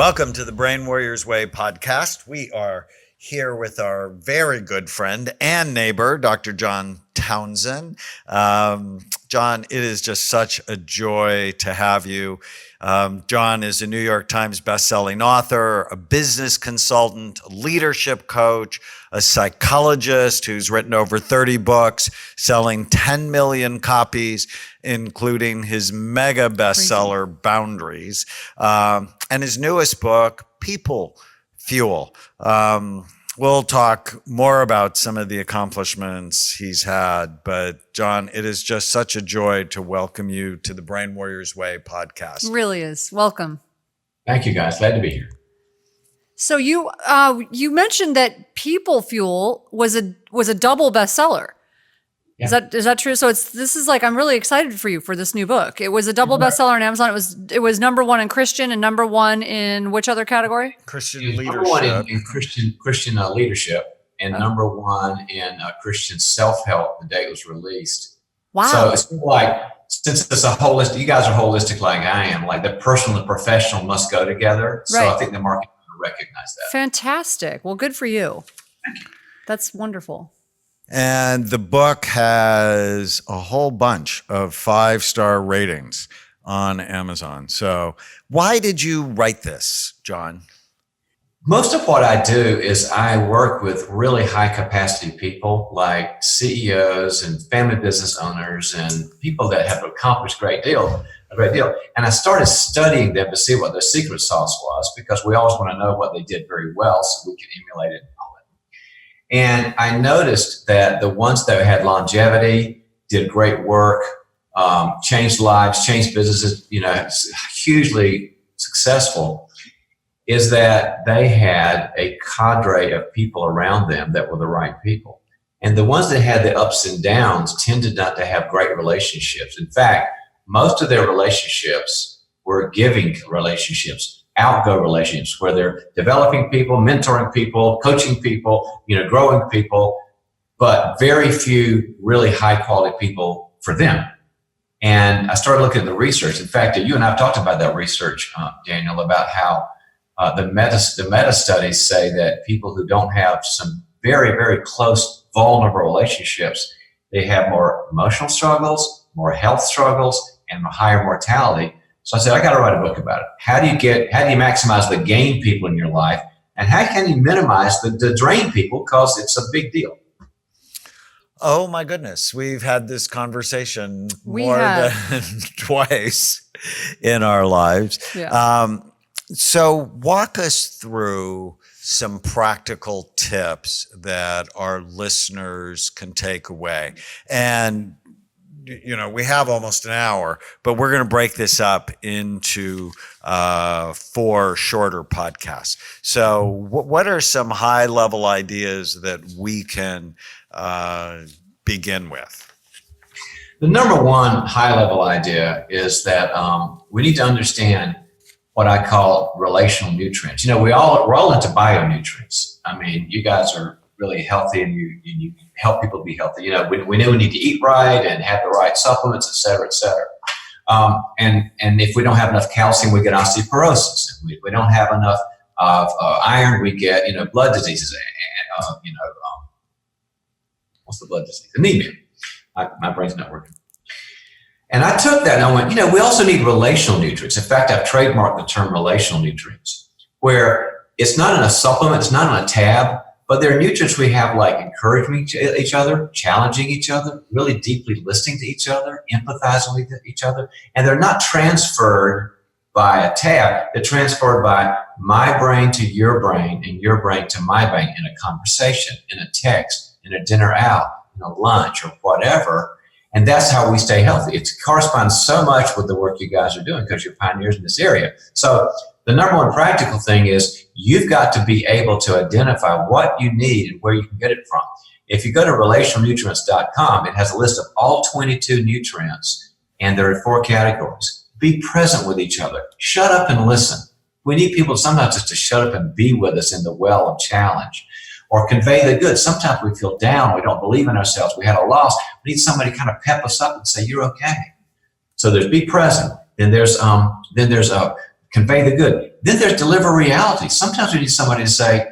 Welcome to the Brain Warriors Way podcast. We are here with our very good friend and neighbor, Dr. John Townsend. John, it is just such a joy to have you. John is a New York Times bestselling author, a business consultant, a leadership coach, a psychologist who's written over 30 books, selling 10 million copies, including his mega bestseller, Boundaries, and his newest book, People Fuel. We'll talk more about some of the accomplishments he's had, but John, it is just such a joy to welcome you to the Brain Warriors Way podcast. It really is. Welcome. Thank you, guys. Glad to be here. So you mentioned that People Fuel was a double bestseller. Yeah. Is that true? So I'm really excited for you for this new book. It was a double bestseller on Amazon. It was number one in Christian and number one in which other category? Christian leadership. Number one in Christian leadership, and number one in Christian self-help the day it was released. Wow. So it's like, since it's a holistic, you guys are holistic like I am, like the personal and the professional must go together. So right. I think the market will recognize that. Fantastic. Well, good for you. Thank you. That's wonderful. And the book has a whole bunch of 5-star ratings on Amazon. So why did you write this, John? Most of what I do is I work with really high capacity people like CEOs and family business owners and people that have accomplished a great deal. And I started studying them to see what their secret sauce was, because we always want to know what they did very well so we can emulate it. And I noticed that the ones that had longevity, did great work, changed lives, changed businesses, hugely successful, is that they had a cadre of people around them that were the right people. And the ones that had the ups and downs tended not to have great relationships. In fact, most of their relationships were giving relationships, outgo relationships, where they're developing people, mentoring people, coaching people, growing people, but very few really high quality people for them. And I started looking at the research. In fact, you and I have talked about that research, Daniel, about how the meta studies say that people who don't have some very, very close, vulnerable relationships, they have more emotional struggles, more health struggles, and a higher mortality. So I said, I got to write a book about it. How do you maximize the gain people in your life? And how can you minimize the drain people? Because it's a big deal. Oh my goodness. We've had this conversation more than twice in our lives. Yeah. So walk us through some practical tips that our listeners can take away. And we have almost an hour, but we're going to break this up into 4 shorter podcasts. So what are some high-level ideas that we can begin with? The number one high-level idea is that we need to understand what I call relational nutrients. We're all into bionutrients. I mean, you guys are really healthy, and you help people be healthy. We know we need to eat right and have the right supplements, et cetera, et cetera. And if we don't have enough calcium, we get osteoporosis. If we don't have enough of iron, we get blood diseases. What's the blood disease? Anemia. My brain's not working. And I took that and I went, we also need relational nutrients. In fact, I've trademarked the term relational nutrients, where it's not in a supplement, it's not on a tab, but there are nutrients we have like encouraging each other, challenging each other, really deeply listening to each other, empathizing with each other. And they're not transferred by a tab. They're transferred by my brain to your brain and your brain to my brain in a conversation, in a text, in a dinner out, in a lunch or whatever. And that's how we stay healthy. It corresponds so much with the work you guys are doing because you're pioneers in this area. So the number one practical thing is you've got to be able to identify what you need and where you can get it from. If you go to relationalnutrients.com, it has a list of all 22 nutrients, and there are 4 categories. Be present with each other. Shut up and listen. We need people sometimes just to shut up and be with us in the well of challenge. Or convey the good. Sometimes we feel down. We don't believe in ourselves. We had a loss. We need somebody to kind of pep us up and say, you're okay. So there's be present. Then there's convey the good. then there's deliver reality. Sometimes we need somebody to say,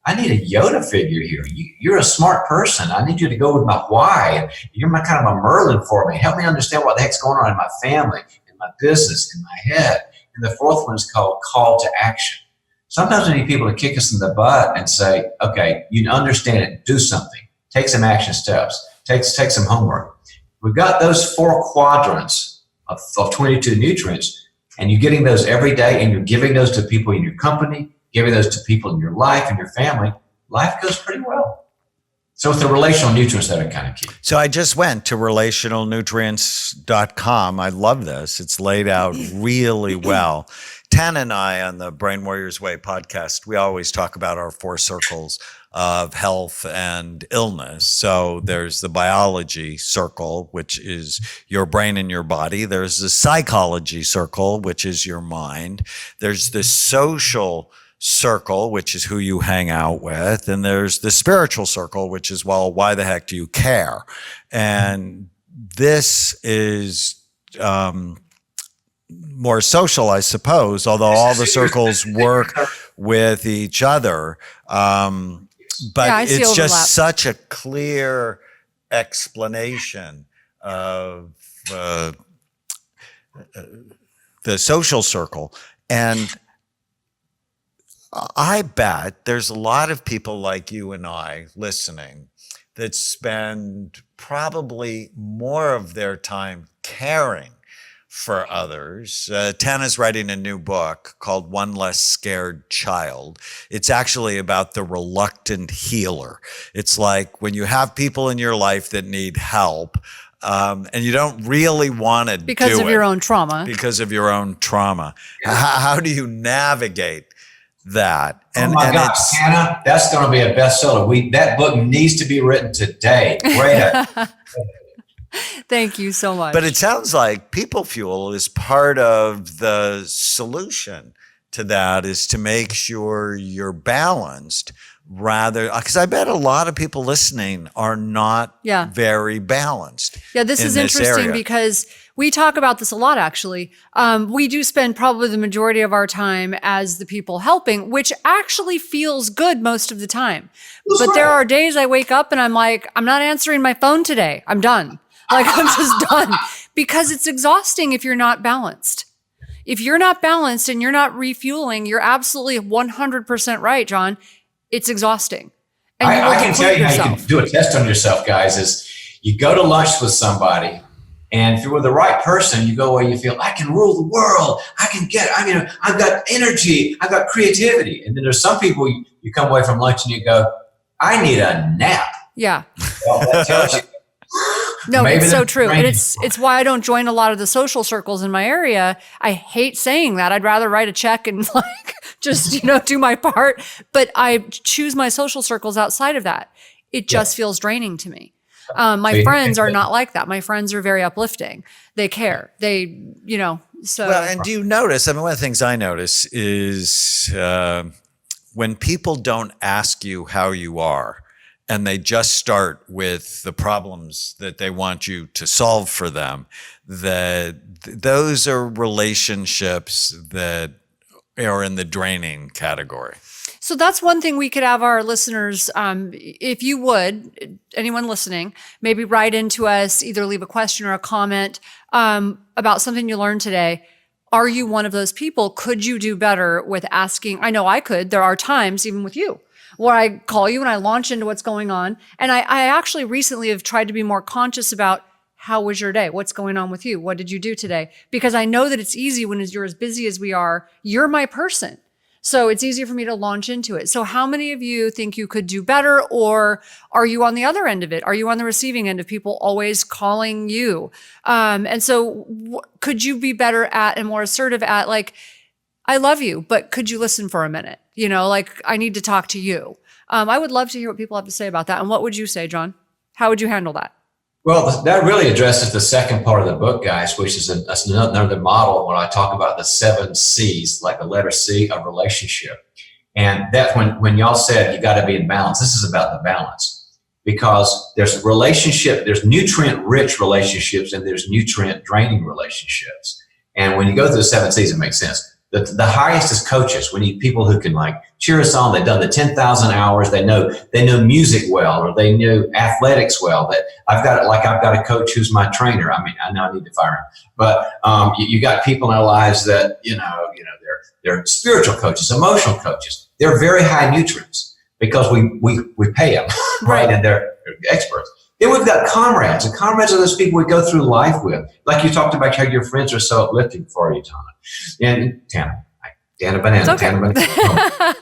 I need a Yoda figure here. You're a smart person. I need you to go with my why. You're my kind of a Merlin for me. Help me understand what the heck's going on in my family, in my business, in my head. And the fourth one is called call to action. Sometimes we need people to kick us in the butt and say, okay, you understand it, do something. Take some action steps. Take some homework. We've got those 4 quadrants of 22 nutrients, and you're getting those every day, and you're giving those to people in your company, giving those to people in your life and your family, life goes pretty well. So with the relational nutrients that are kind of key. So I just went to relationalnutrients.com. I love this. It's laid out really well. Tan and I on the Brain Warriors Way podcast, we always talk about our 4 circles of health and illness. So there's the biology circle, which is your brain and your body. There's the psychology circle, which is your mind. There's the social circle, which is who you hang out with. And there's the spiritual circle, which is, well, why the heck do you care? And this is more social, I suppose, although all the circles work with each other. But it's overlap. just such a clear explanation of the social circle. And I bet there's a lot of people like you and I listening that spend probably more of their time caring for others. Tana's writing a new book called One Less Scared Child. It's actually about the reluctant healer. It's like when you have people in your life that need help, and you don't really want to do it. Because of your own trauma. Because of your own trauma. How do you navigate that? And, oh my gosh, Hannah, that's going to be a bestseller. That book needs to be written today. Great. Thank you so much. But it sounds like People Fuel is part of the solution to that, is to make sure you're balanced rather, because I bet a lot of people listening are not very balanced. Yeah, this is interesting because we talk about this a lot, actually. We do spend probably the majority of our time as the people helping, which actually feels good most of the time. But there are days I wake up and I'm like, I'm not answering my phone today. I'm done. Like, I'm just done, because it's exhausting if you're not balanced. If you're not balanced and you're not refueling, you're absolutely 100% right, John. It's exhausting. And I can tell you how you can do a test on yourself, guys, is you go to lunch with somebody, and if you're with the right person, you go where you feel, I can rule the world. I've got energy. I've got creativity. And then there's some people you come away from lunch and you go, I need a nap. Yeah. Well, that tells you. No, it's so true. And it's why I don't join a lot of the social circles in my area. I hate saying that. I'd rather write a check and just, do my part. But I choose my social circles outside of that. It just feels draining to me. My friends are not like that. My friends are very uplifting. They care. So. Well, and do you notice, one of the things I notice is when people don't ask you how you are, and they just start with the problems that they want you to solve for them, that those are relationships that are in the draining category. So that's one thing we could have our listeners, if you would, anyone listening, maybe write into us, either leave a question or a comment about something you learned today. Are you one of those people? Could you do better with asking? I know I could. There are times, even with you, where I call you and I launch into what's going on. And I actually recently have tried to be more conscious about, how was your day? What's going on with you? What did you do today? Because I know that it's easy when you're as busy as we are. You're my person. So it's easier for me to launch into it. So how many of you think you could do better, or are you on the other end of it? Are you on the receiving end of people always calling you? And so could you be better at and more assertive at, like, I love you, but could you listen for a minute? I need to talk to you. I would love to hear what people have to say about that. And what would you say, John? How would you handle that? Well, that really addresses the second part of the book, guys, which is another model when I talk about the 7 C's, like the letter C of relationship. And that when y'all said you got to be in balance, this is about the balance, because there's nutrient-rich relationships and there's nutrient-draining relationships. And when you go through the 7 C's, it makes sense. The highest is coaches. We need people who can like cheer us on. They've done the 10,000 hours. They know music well, or they know athletics well. That I've got a coach who's my trainer. I mean, I know I need to fire him, but you got people in our lives that they're spiritual coaches, emotional coaches. They're very high nutrients because we pay them, right? And they're experts. Then we've got comrades, and comrades are those people we go through life with. Like you talked about how your friends are so uplifting for you, Tana. And Tana Banana. Okay. Tana Banana.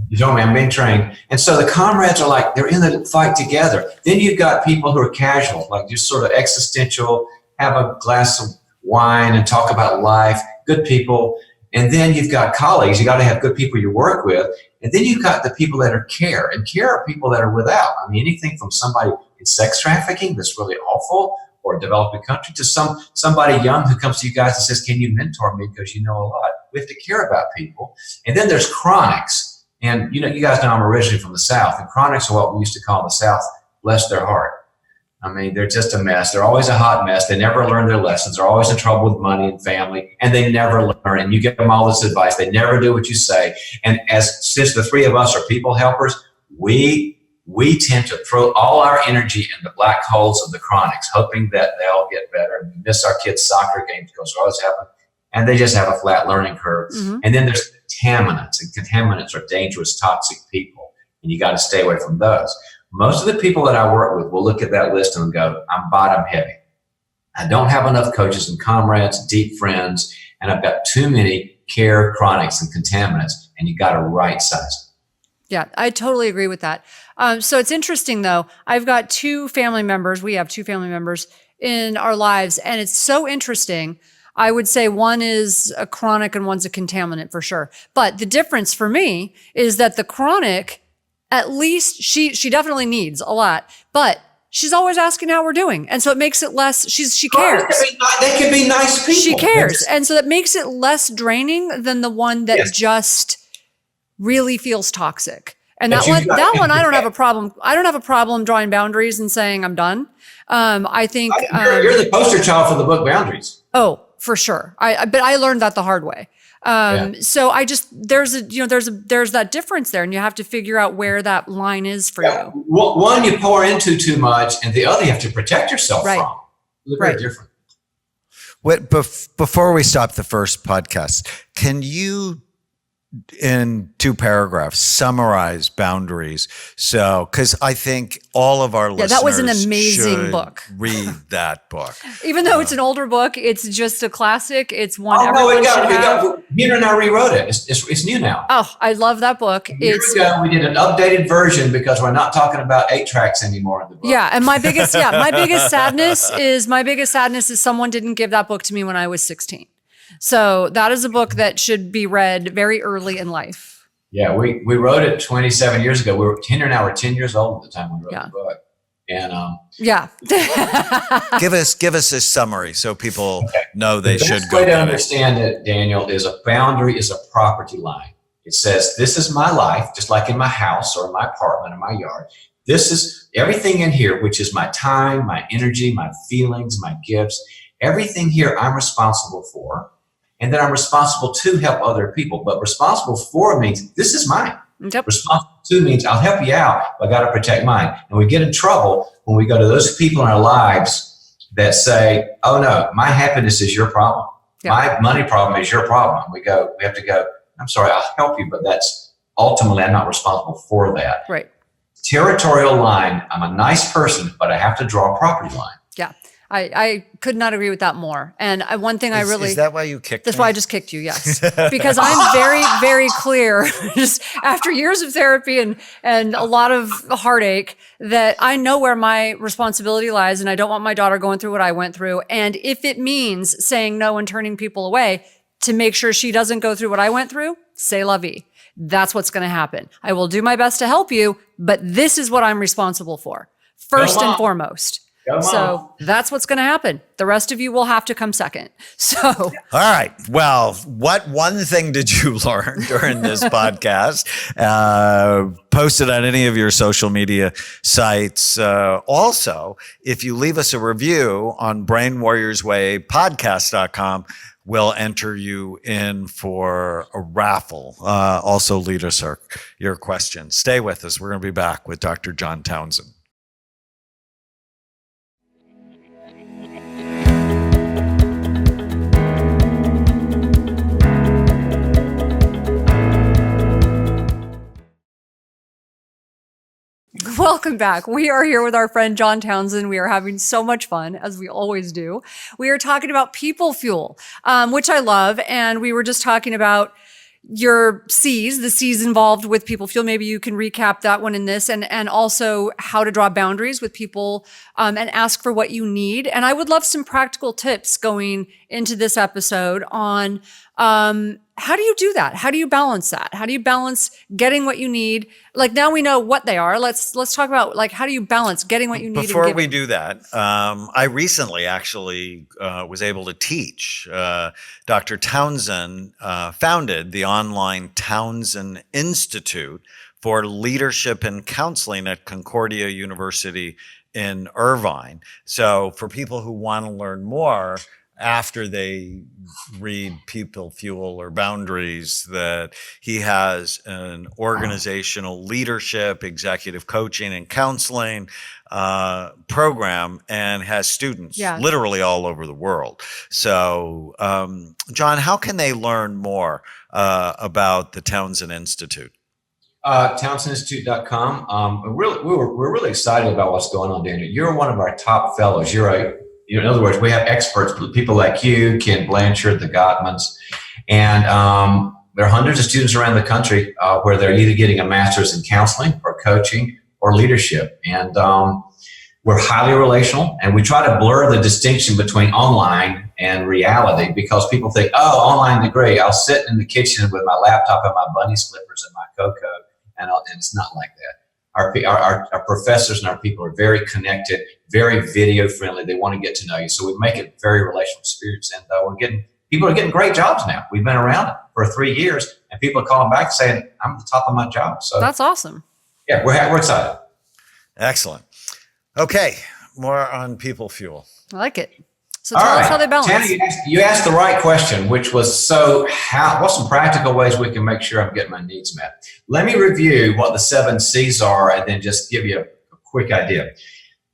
You know me, I'm being trained. And so the comrades are like, they're in the fight together. Then you've got people who are casual, like just sort of existential, have a glass of wine and talk about life, good people. And then you've got colleagues. You got to have good people you work with. And then you've got the people that are care. And care are people that are without. I mean, anything from somebody in sex trafficking that's really awful, or a developing country, to somebody young who comes to you guys and says, can you mentor me because you know a lot? We have to care about people. And then there's chronics. And you guys know I'm originally from the South. And chronics are what we used to call in the South, bless their heart. I mean, they're just a mess. They're always a hot mess. They never learn their lessons. They're always in trouble with money and family, and they never learn. And you give them all this advice. They never do what you say. And since the three of us are people helpers, we tend to throw all our energy in the black holes of the chronics, hoping that they'll get better. And we miss our kids' soccer games because they're always happening, and they just have a flat learning curve. Mm-hmm. And then there's contaminants, and contaminants are dangerous, toxic people, and you got to stay away from those. Most of the people that I work with will look at that list and go, I'm bottom heavy. I don't have enough coaches and comrades, deep friends, and I've got too many care, chronics, and contaminants, and you got to right size it. Yeah, I totally agree with that. So it's interesting, though. I've got we have two family members in our lives, and it's so interesting. I would say one is a chronic and one's a contaminant for sure. But the difference for me is that the chronic, at least she definitely needs a lot, but she's always asking how we're doing. And so it makes it less, she cares. They can be nice people. She cares. And so that makes it less draining than the one that just really feels toxic. And that one, I don't have a problem. I don't have a problem drawing boundaries and saying I'm done. I think you're the poster child for the book Boundaries. Oh, for sure. But I learned that the hard way. So there's that difference there, and you have to figure out where that line is for you. One you pour into too much, and the other you have to protect yourself from. They're very different. Before we stop the first podcast, can you, in 2 paragraphs, summarize boundaries? So, because I think all of our listeners that was an amazing book. Read that book. Even though it's an older book, it's just a classic. It's one everyone should have. Peter and I rewrote it. It's new now. Oh, I love that book. Years ago, we did an updated version because we're not talking about 8 tracks anymore in the book. Yeah, and my biggest sadness is someone didn't give that book to me when I was 16. So that is a book that should be read very early in life. Yeah, we wrote it 27 years ago. Tina and I were 10 years old at the time we wrote the book. And give us a summary so people know they should go. The best way to understand it, Daniel, is a boundary is a property line. It says, this is my life, just like in my house or my apartment or my yard. This is everything in here, which is my time, my energy, my feelings, my gifts. Everything here I'm responsible for. And then I'm responsible to help other people. But responsible for means this is mine. Yep. Responsible to means I'll help you out, but I got to protect mine. And we get in trouble when we go to those people in our lives that say, oh no, my happiness is your problem. Yep. My money problem is your problem. We have to go, I'm sorry, I'll help you, but that's ultimately, I'm not responsible for that. Right. Territorial line, I'm a nice person, but I have to draw a property line. Yeah. I could not agree with that more. And one thing is that why you kicked me? That's why I just kicked you, yes. Because I'm very, very clear, just after years of therapy and a lot of heartache, that I know where my responsibility lies, and I don't want my daughter going through what I went through. And if it means saying no and turning people away to make sure she doesn't go through what I went through, c'est la vie. That's what's going to happen. I will do my best to help you, but this is what I'm responsible for, first and foremost. So that's what's going to happen. The rest of you will have to come second. So, all right. Well, what one thing did you learn during this podcast? Post it on any of your social media sites. Also, if you leave us a review on brainwarriorswaypodcast.com, we'll enter you in for a raffle. Also, lead us your questions. Stay with us. We're going to be back with Dr. John Townsend. Welcome back. We are here with our friend John Townsend. We are having so much fun, as we always do. We are talking about people fuel, which I love. And we were just talking about your C's, the C's involved with people fuel. Maybe you can recap that one in this, and also how to draw boundaries with people and ask for what you need. And I would love some practical tips going into this episode on how do you do that? How do you balance that? How do you balance getting what you need? Like, now we know what they are. Let's talk about, like, how do you balance getting what you need? Before we do that, I recently actually was able to teach. Dr. Townsend founded the online Townsend Institute for Leadership and Counseling at Concordia University in Irvine. So for people who want to learn more after they read People Fuel or Boundaries, that he has an organizational leadership, executive coaching, and counseling program, and has students literally all over the world. So, John, how can they learn more about the Townsend Institute? TownsendInstitute.com. We're really excited about what's going on, Daniel. You're one of our top fellows. In other words, we have experts, people like you, Ken Blanchard, the Gottmans, and there are hundreds of students around the country where they're either getting a master's in counseling or coaching or leadership. And we're highly relational, and we try to blur the distinction between online and reality, because people think, oh, online degree, I'll sit in the kitchen with my laptop and my bunny slippers and my cocoa, and it's not like that. Our professors and our people are very connected, very video friendly. They want to get to know you. So we make it a very relational experience. And people are getting great jobs now. We've been around for 3 years, and people are calling back saying, I'm at the top of my job. So that's awesome. Yeah, we're excited. Excellent. Okay, more on People Fuel. I like it. So tell us how they balance. Tana, you asked the right question, which was, what's some practical ways we can make sure I'm getting my needs met? Let me review what the 7 C's are, and then just give you a quick idea.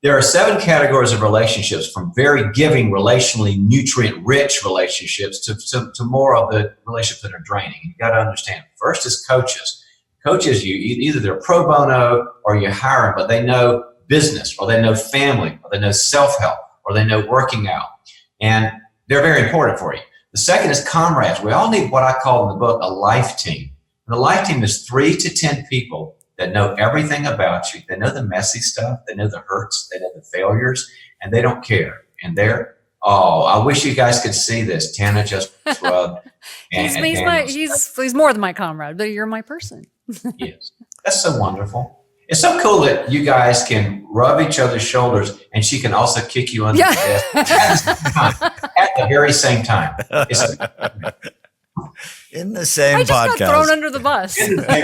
There are 7 categories of relationships, from very giving, relationally nutrient-rich relationships to more of the relationships that are draining. You got to understand. First is coaches. Coaches, either they're pro bono or you hire them, but they know business, or they know family, or they know self-help, or they know working out. And they're very important for you. The second is comrades. We all need what I call in the book a life team. And the life team is 3 to 10 people that know everything about you. They know the messy stuff. They know the hurts. They know the failures. And they don't care. And I wish you guys could see this. Tana just rubbed. He's more than my comrade, but you're my person. Yes. That's so wonderful. It's so cool that you guys can rub each other's shoulders, and she can also kick you under the desk at the very same time. In the same podcast. I just got thrown under the bus. In the same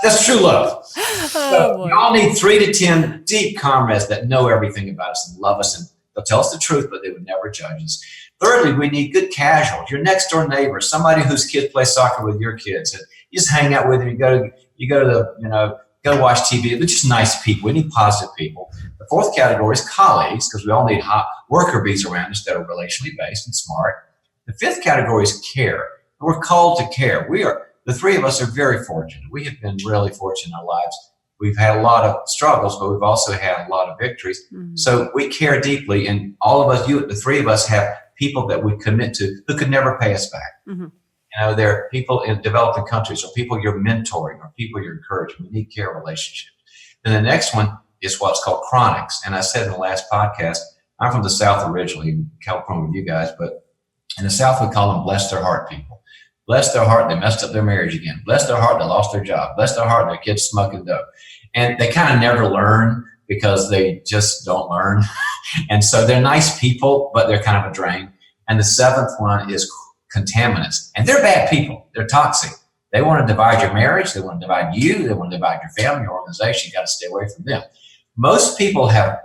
that's true love. So we all need 3 to 10 deep comrades that know everything about us and love us, and they'll tell us the truth, but they would never judge us. Thirdly, we need good casuals. Your next door neighbor, somebody whose kids play soccer with your kids, and you just hang out with them. You go to go watch TV. They're just nice people. We need positive people. The 4th category is colleagues, because we all need hot worker bees around us that are relationally based and smart. The 5th category is care. We're called to care. The 3 of us are very fortunate. We have been really fortunate in our lives. We've had a lot of struggles, but we've also had a lot of victories. Mm-hmm. So we care deeply, and all of us, the 3 of us, have people that we commit to who could never pay us back. Mm-hmm. There are people in developing countries, or people you're mentoring, or people you're encouraging. We need care relationships. Then the next one is what's called chronics. And I said in the last podcast, I'm from the South originally, in California with you guys, but in the South we call them bless their heart people. Bless their heart, they messed up their marriage again. Bless their heart, they lost their job. Bless their heart, their kids smoking dope. And they kind of never learn, because they just don't learn. And so they're nice people, but they're kind of a drain. And the 7th one is contaminants. And they're bad people. They're toxic. They want to divide your marriage. They want to divide you. They want to divide your family, your organization. You got to stay away from them. Most people have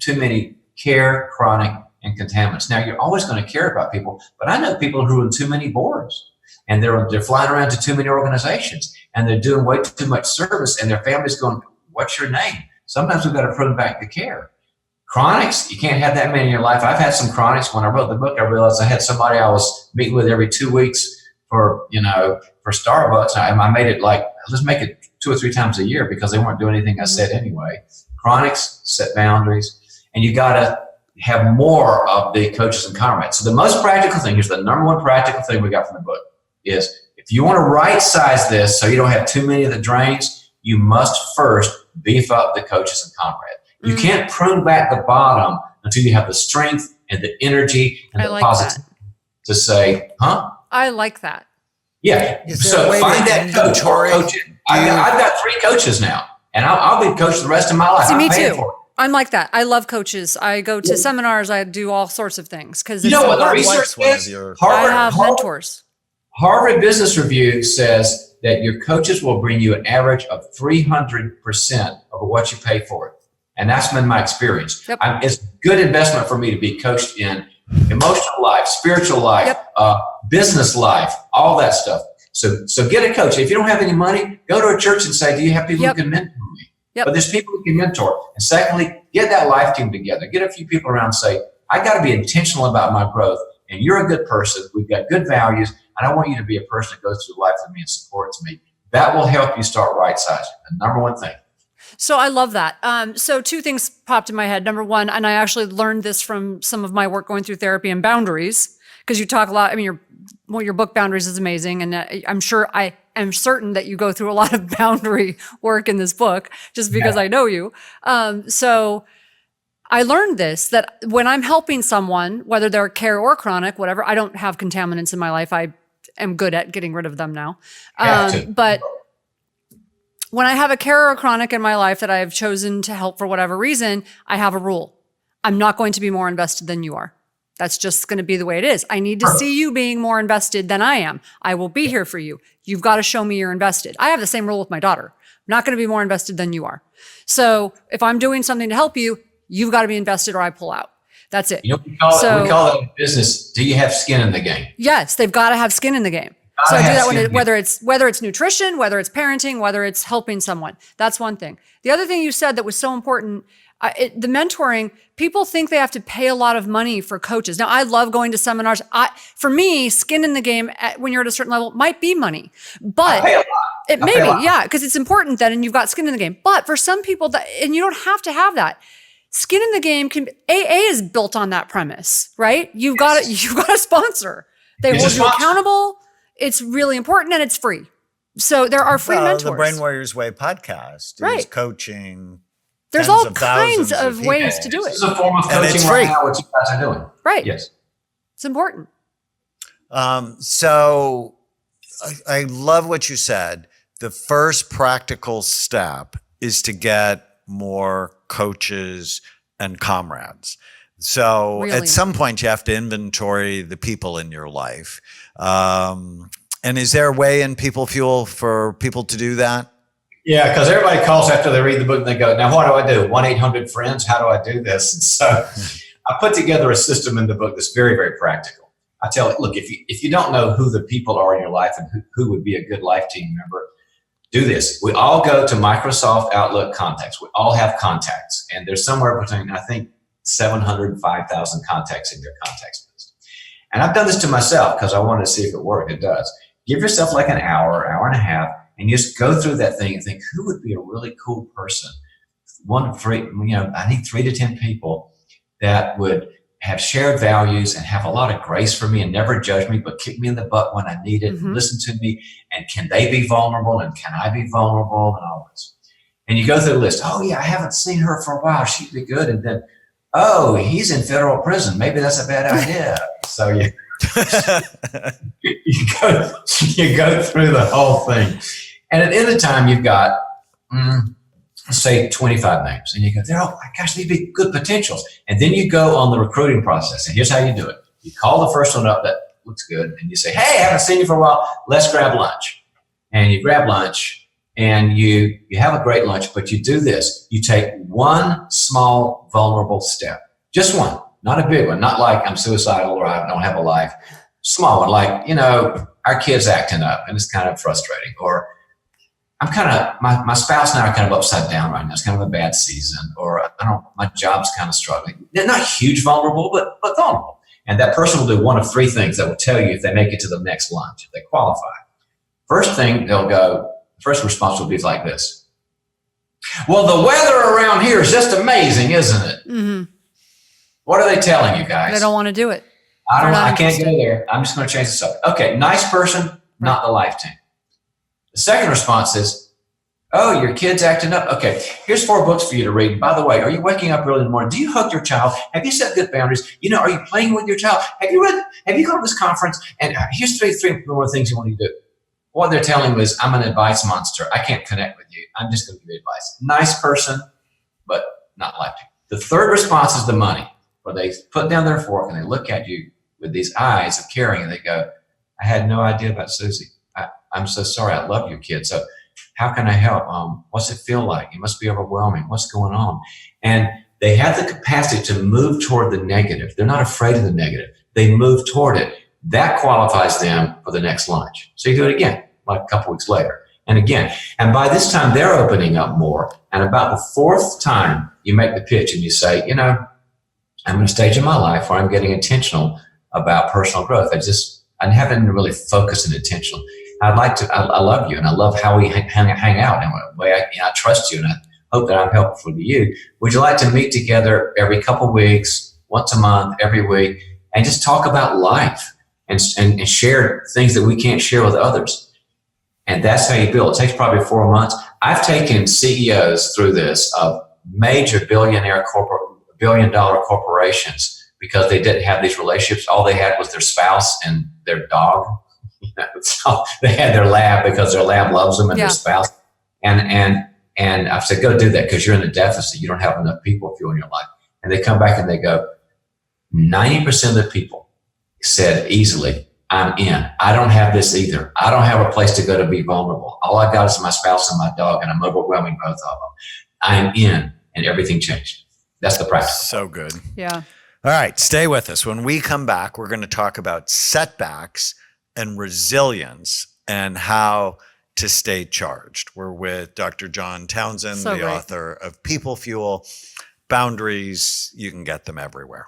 too many care, chronic, and contaminants. Now, you're always going to care about people, but I know people who are on too many boards, and they're flying around to too many organizations, and they're doing way too much service, and their family's going, what's your name? Sometimes we've got to put them back to care. Chronics, you can't have that many in your life. I've had some chronics. When I wrote the book, I realized I had somebody I was meeting with every 2 weeks for Starbucks. I made it like, let's make it 2 or 3 times a year, because they weren't doing anything I said anyway. Chronics, set boundaries, and you got to have more of the coaches and comrades. So the most practical thing, here's the number one practical thing we got from the book, is if you want to right size this so you don't have too many of the drains, you must first beef up the coaches and comrades. You can't prune back the bottom until you have the strength and the energy and the positivity to say, I like that. Yeah. So find that coach or coach. I've got 3 coaches now, and I'll be coached the rest of my life. See, me too. I'm like that. I love coaches. I go to seminars. I do all sorts of things because you know what the research is. I have mentors. Harvard Business Review says that your coaches will bring you an average of 300% of what you pay for it. And that's been my experience. Yep. It's a good investment for me to be coached in emotional life, spiritual life, business life, all that stuff. So get a coach. If you don't have any money, go to a church and say, do you have people who can mentor me? But there's people who can mentor. And secondly, get that life team together. Get a few people around and say, I got to be intentional about my growth. And you're a good person. We've got good values. And I want you to be a person that goes through life with me and supports me. That will help you start right sizing. The number one thing. So I love that. So 2 things popped in my head. Number one, and I actually learned this from some of my work going through therapy, and boundaries, because you talk a lot. I mean, your book Boundaries is amazing. And I am certain that you go through a lot of boundary work in this book just because I know you. So I learned this, that when I'm helping someone, whether they're care or chronic, whatever, I don't have contaminants in my life. I am good at getting rid of them now. But when I have a care or a chronic in my life that I have chosen to help for whatever reason, I have a rule. I'm not going to be more invested than you are. That's just going to be the way it is. I need to see you being more invested than I am. I will be here for you. You've got to show me you're invested. I have the same rule with my daughter. I'm not going to be more invested than you are. So if I'm doing something to help you, you've got to be invested or I pull out. That's it. You know, we call it in business, do you have skin in the game? Yes, they've got to have skin in the game. So I do that whether it's nutrition, whether it's parenting, whether it's helping someone. That's one thing. The other thing you said that was so important, the mentoring, people think they have to pay a lot of money for coaches. Now, I love going to seminars. For me, skin in the game when you're at a certain level might be money, but it may be, because it's important then, and you've got skin in the game. But for some people, and you don't have to have that. Skin in the game AA is built on that premise, right? You've got a sponsor. They hold you accountable. It's really important, and it's free. So there are free mentors. The Brain Warriors Way podcast is coaching. There's all kinds of ways to do it. It's a form of coaching right now, what you guys are doing. Right. Yes. It's important. So I love what you said. The first practical step is to get more coaches and comrades. So at some point you have to inventory the people in your life. And is there a way in People Fuel for people to do that? Yeah, because everybody calls after they read the book and they go, now what do I do? 1-800-FRIENDS, how do I do this? And so I put together a system in the book that's very, very practical. I tell it, look, if you don't know who the people are in your life and who would be a good life team member, do this. We all go to Microsoft Outlook contacts. We all have contacts. And there's somewhere between, I think, 700 and 5,000 contacts in your contacts list. And I've done this to myself because I wanted to see if it worked. It does. Give yourself like an hour and a half, and just go through that thing and think, who would be a really cool person? I need 3 to 10 people that would have shared values and have a lot of grace for me and never judge me, but kick me in the butt when I need it, and listen to me. And can they be vulnerable? And can I be vulnerable? And all this. And you go through the list. Oh yeah, I haven't seen her for a while. She'd be good. And then, oh, he's in federal prison. Maybe that's a bad idea. So you go through the whole thing. And at the end of the time, you've got, say 25 names, and you go, oh my gosh, they'd be good potentials. And then you go on the recruiting process, and here's how you do it. You call the first one up that looks good, and you say, hey, I haven't seen you for a while. Let's grab lunch. And you grab lunch, and you have a great lunch, but you do this. You take one small vulnerable step, just one, Not a big one, not like I'm suicidal or I don't have a life. Small one, like, our kid's acting up and it's kind of frustrating. Or I'm kind of, my spouse and I are kind of upside down right now. It's kind of a bad season. Or my job's kind of struggling. They're not huge vulnerable, but vulnerable. And that person will do one of three things that will tell you if they make it to the next lunch, if they qualify. First thing, first response will be like this. Well, the weather around here is just amazing, isn't it? Mm-hmm. What are they telling you guys? They don't want to do it. I can't go there. I'm just going to change the subject. Okay, nice person, not the life team. The second response is, oh, your kid's acting up. Okay, here's 4 books for you to read. By the way, are you waking up early in the morning? Do you hug your child? Have you set good boundaries? Are you playing with your child? Have you gone to this conference? And here's three more things you want to do. What they're telling me is, I'm an advice monster. I can't connect with you. I'm just going to give you advice. Nice person, but not life team. The third response is the money, where they put down their fork and they look at you with these eyes of caring and they go, I had no idea about Susie. I'm so sorry. I love your kid. So how can I help? What's it feel like? It must be overwhelming. What's going on? And they have the capacity to move toward the negative. They're not afraid of the negative. They move toward it. That qualifies them for the next lunch. So you do it again, like a couple weeks later, and again. And by this time, they're opening up more. And about the 4th time you make the pitch and you say, I'm in a stage in my life where I'm getting intentional about personal growth. I haven't really focused and intentional. I love you and I love how we hang out. And the way I trust you and I hope that I'm helpful to you. Would you like to meet together every couple of weeks, once a month, every week, and just talk about life and share things that we can't share with others? And that's how you build. It takes probably 4 months. I've taken CEOs through this of major billion-dollar corporations because they didn't have these relationships. All they had was their spouse and their dog. So they had their lab because their lab loves them and their spouse. And I've said, go do that because you're in a deficit. You don't have enough people fuel in your life. And they come back and they go, 90% of the people said easily, I'm in. I don't have this either. I don't have a place to go to be vulnerable. All I got is my spouse and my dog, and I'm overwhelming both of them. I'm in, and everything changed. That's the practice. So good. Yeah. All right, stay with us. When we come back, we're going to talk about setbacks and resilience and how to stay charged. We're with Dr. John Townsend, the author of People Fuel. Boundaries, you can get them everywhere.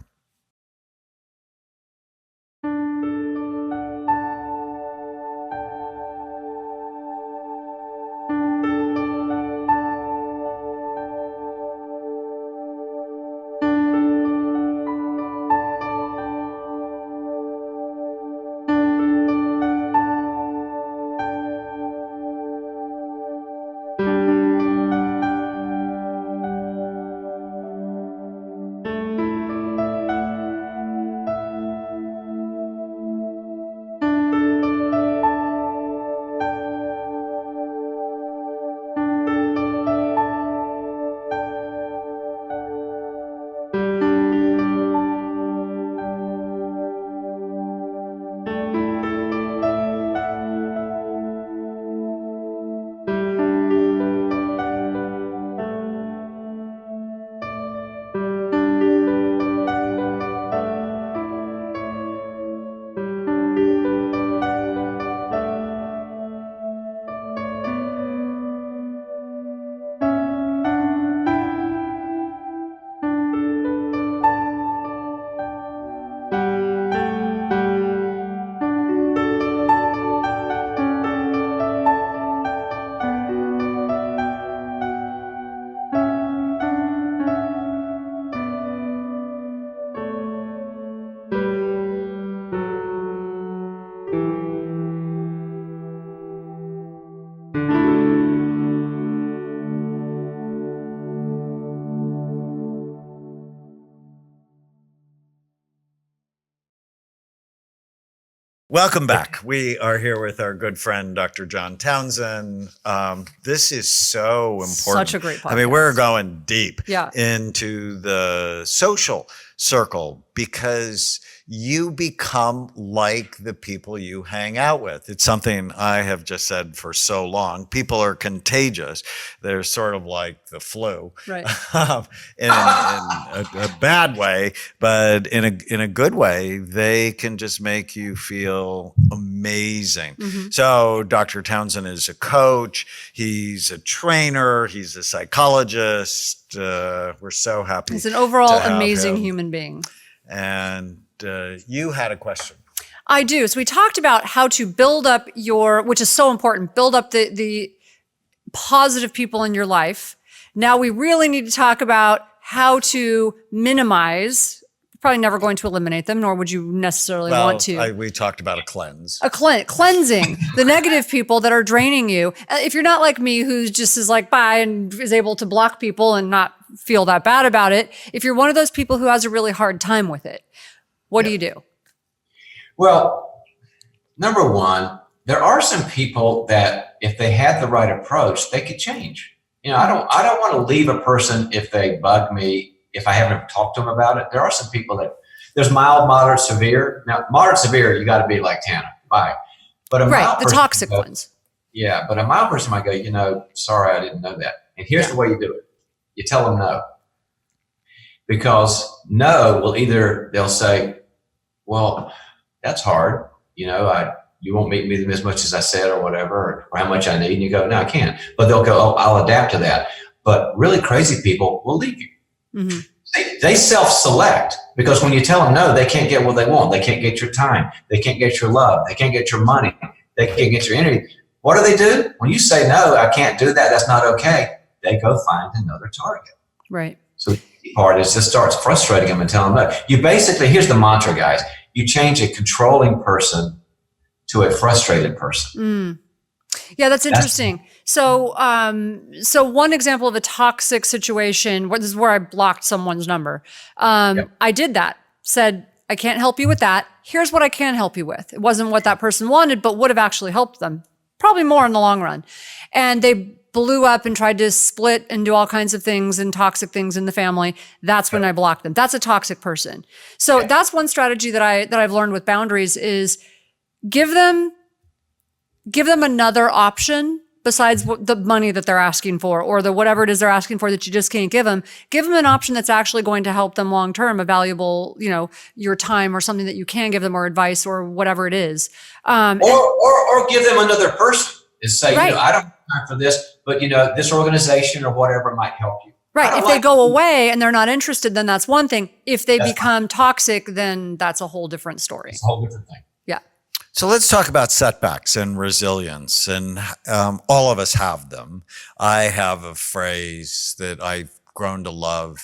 Welcome back. We are here with our good friend, Dr. John Townsend. This is so important. Such a great podcast. I mean, we're going deep Yeah. into the social circle because you become like the people you hang out with. It's something I have just said for so long. People are contagious. They're sort of like the flu, Right. in a bad way, but in a good way. They can just make you feel amazing. Mm-hmm. So Dr. Townsend is a coach. He's a trainer. He's a psychologist. We're so happy. He's an overall to have amazing him. human being. And you had a question. I do. So we talked about how to build up which is so important, build up the positive people in your life. Now we really need to talk about how to minimize, probably never going to eliminate them, nor would you necessarily want to. We talked about a cleanse. Cleansing the negative people that are draining you. If you're not like me, who just is like, bye, and is able to block people and not feel that bad about it. If you're one of those people who has a really hard time with it, what do you do? Well, number one, there are some people that if they had the right approach, they could change. I don't want to leave a person if they bug me, if I haven't talked to them about it. There are some people that there's mild, moderate, severe. Now, moderate, severe, you got to be like Tana. Bye. But the toxic ones. Yeah, but a mild person might go, sorry, I didn't know that. And here's the way you do it. You tell them no. Because no will they'll say, well, that's hard. You won't meet me as much as I said or whatever, or how much I need. And you go, no, I can't. But they'll go, oh, I'll adapt to that. But really crazy people will leave you. Mm-hmm. They self-select because when you tell them no, they can't get what they want. They can't get your time. They can't get your love. They can't get your money. They can't get your energy. What do? When you say, no, I can't do that, that's not okay, they go find another target. Right. So the key part is just starts frustrating them and telling them no. You basically, here's the mantra, guys. You change a controlling person to a frustrated person. Yeah, that's interesting. So one example of a toxic situation, this is where I blocked someone's number. I did that, said, I can't help you with that. Here's what I can help you with. It wasn't what that person wanted, but would have actually helped them. Probably more in the long run. And they blew up and tried to split and do all kinds of things and toxic things in the family. That's when I blocked them. That's a toxic person. So that's one strategy that I've learned with boundaries is give them another option besides the money that they're asking for or the whatever it is they're asking for that you just can't give them. Give them an option that's actually going to help them long term, a valuable, your time or something that you can give them or advice or whatever it is. Or give them another person. Is say, right. I don't have time for this, but this organization or whatever might help you. Right. If they go away and they're not interested, then that's one thing. If they become toxic, then that's a whole different story. It's a whole different thing. Yeah. So let's talk about setbacks and resilience, and all of us have them. I have a phrase that I've grown to love,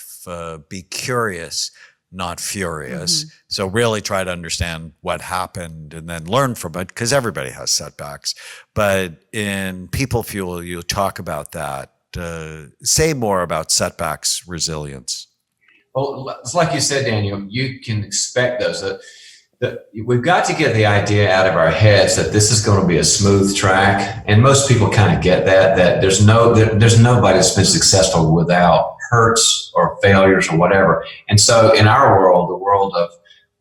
be curious, not furious. Mm-hmm. So really try to understand what happened and then learn from it, because everybody has setbacks. But in People Fuel, you talk about that. Say more about setbacks, resilience. Well, it's like you said, Daniel, you can expect those. We've got to get the idea out of our heads that this is going to be a smooth track. And most people kind of get that there's nobody that's been successful without hurts or failures or whatever. And so in our world, the world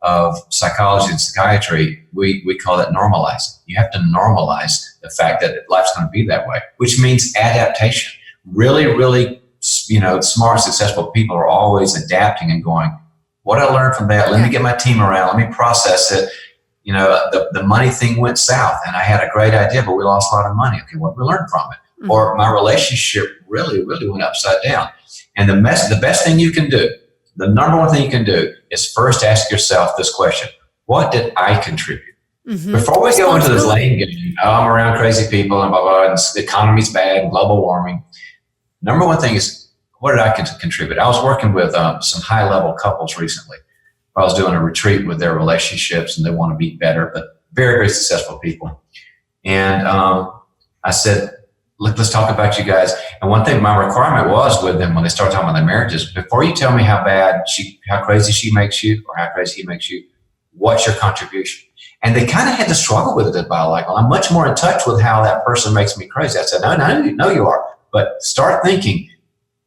of psychology and psychiatry, we call that normalizing. You have to normalize the fact that life's going to be that way, which means adaptation. Really, really, smart, successful people are always adapting and going, what I learned from that, let me get my team around, let me process it. The money thing went south and I had a great idea, but we lost a lot of money. Okay, what did we learn from it? Mm-hmm. Or my relationship really, really went upside down. And the best thing you can do, the number one thing you can do is first ask yourself this question: what did I contribute? Mm-hmm. Before we go into this lane game, I'm around crazy people and blah, blah, and the economy's bad and global warming. Number one thing is, what did I contribute? I was working with some high-level couples recently. I was doing a retreat with their relationships and they want to be better, but very, very successful people. And I said, look, let's talk about you guys. And one thing my requirement was with them when they start talking about their marriages, before you tell me how crazy she makes you or how crazy he makes you, what's your contribution? And they kind of had to struggle with it about like, well, I'm much more in touch with how that person makes me crazy. I said, no, you are. But start thinking,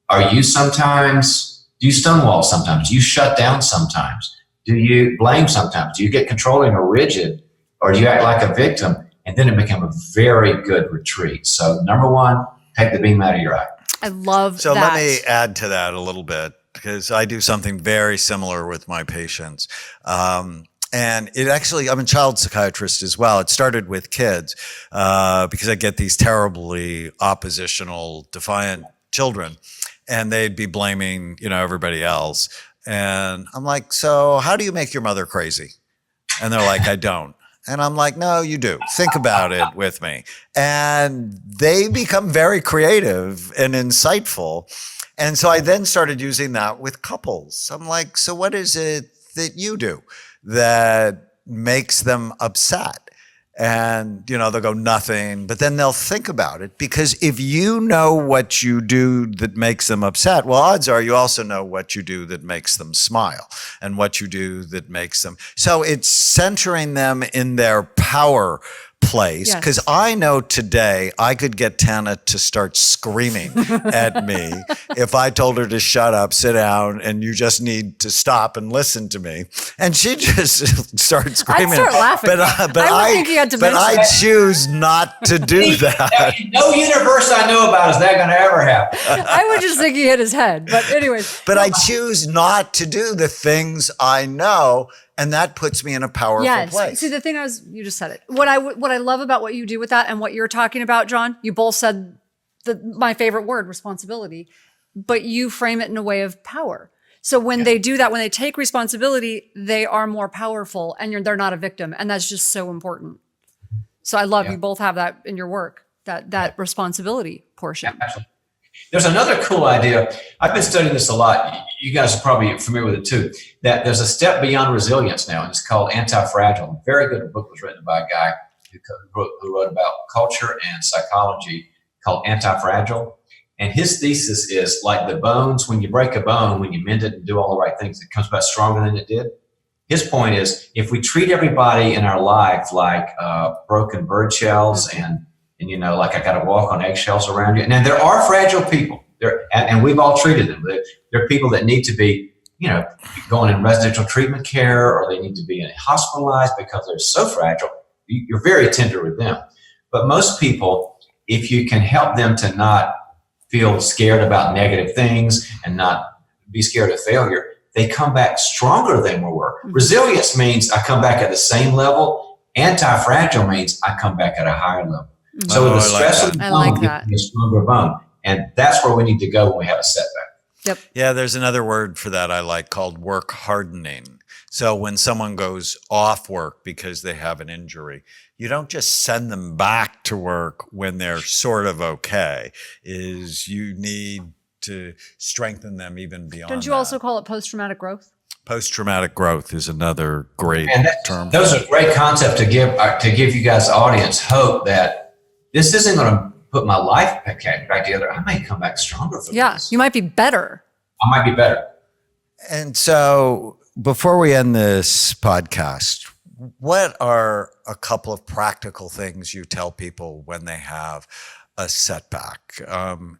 are you sometimes Do you stonewall sometimes? Do you shut down sometimes? Do you blame sometimes? Do you get controlling or rigid? Or do you act like a victim? And then it became a very good retreat. So number one, take the beam out of your eye. I love So that. let me add to that a little bit, because I do something very similar with my patients. And it actually, I'm a child psychiatrist as well. It started with kids because I get these terribly oppositional, defiant children, and they'd be blaming, everybody else. And I'm like, so how do you make your mother crazy? And they're like, I don't. And I'm like, no, you do. Think about it with me. And they become very creative and insightful. And so I then started using that with couples. I'm like, so what is it that you do that makes them upset? And, they'll go nothing, but then they'll think about it, because if you know what you do that makes them upset, well, odds are you also know what you do that makes them smile and what you do that makes them. So it's centering them in their power place, because I know today I could get Tana to start screaming at me if I told her to shut up, sit down, and you just need to stop and listen to me. And she just starts screaming. I'd start laughing. But I choose not to do that. No universe I know about is that going to ever happen. I would just think he hit his head. But anyways. But I choose not to do the things I know. And that puts me in a powerful place. See, the thing you just said it. What I love about what you do with that and what you're talking about, John, you both said my favorite word, responsibility, but you frame it in a way of power. So when they do that, when they take responsibility, they are more powerful, and they're not a victim. And that's just so important. So I love you both have that in your work, that responsibility portion. Absolutely. There's another cool idea. I've been studying this a lot. You guys are probably familiar with it too, that there's a step beyond resilience now, and it's called anti-fragile. A very good book was written by a guy who wrote about culture and psychology called Anti-Fragile. And his thesis is like the bones, when you break a bone, when you mend it and do all the right things, it comes back stronger than it did. His point is, if we treat everybody in our life like broken bird shells and like I got to walk on eggshells around you. And there are fragile people there, and we've all treated them. There are people that need to be, going in residential treatment care, or they need to be hospitalized because they're so fragile. You're very tender with them. But most people, if you can help them to not feel scared about negative things and not be scared of failure, they come back stronger than we were. Resilience means I come back at the same level. Anti-fragile means I come back at a higher level. So with the stress of the bone, gives me a stronger bone. And that's where we need to go when we have a setback. Yep. Yeah, there's another word for that I like called work hardening. So when someone goes off work because they have an injury, you don't just send them back to work when they're sort of okay. You need to strengthen them even beyond that. Don't you also call it post-traumatic growth? Post-traumatic growth is another great term. Those are great concepts to give you guys, the audience, hope that this isn't going to put my life back together. I may come back stronger from this. You might be better. I might be better. And so before we end this podcast, what are a couple of practical things you tell people when they have a setback?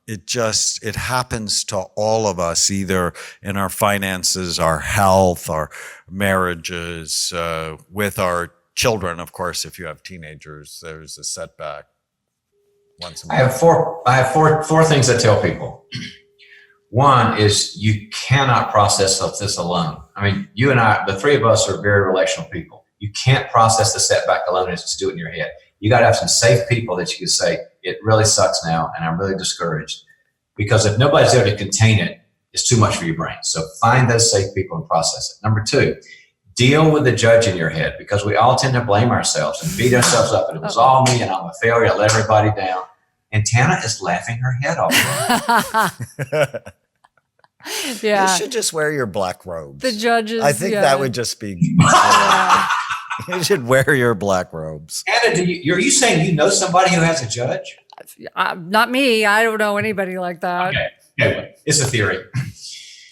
It happens to all of us, either in our finances, our health, our marriages, with our children. Of course, if you have teenagers, there's a setback once a month. I have four things I tell people. One is you cannot process this alone. I mean, you and I, the three of us, are very relational people. You can't process the setback alone and just do it in your head. You got to have some safe people that you can say, it really sucks now and I'm really discouraged. Because if nobody's there to contain it, it's too much for your brain. So find those safe people and process it. Number two, deal with the judge in your head, because we all tend to blame ourselves and beat ourselves up. And it was all me and I'm a failure. I let everybody down. And Tana is laughing her head off. Yeah. You should just wear your black robes. The judges. I think that would just be. You should wear your black robes. Tana, are you saying you know somebody who has a judge? Not me. I don't know anybody like that. Okay. It's a theory.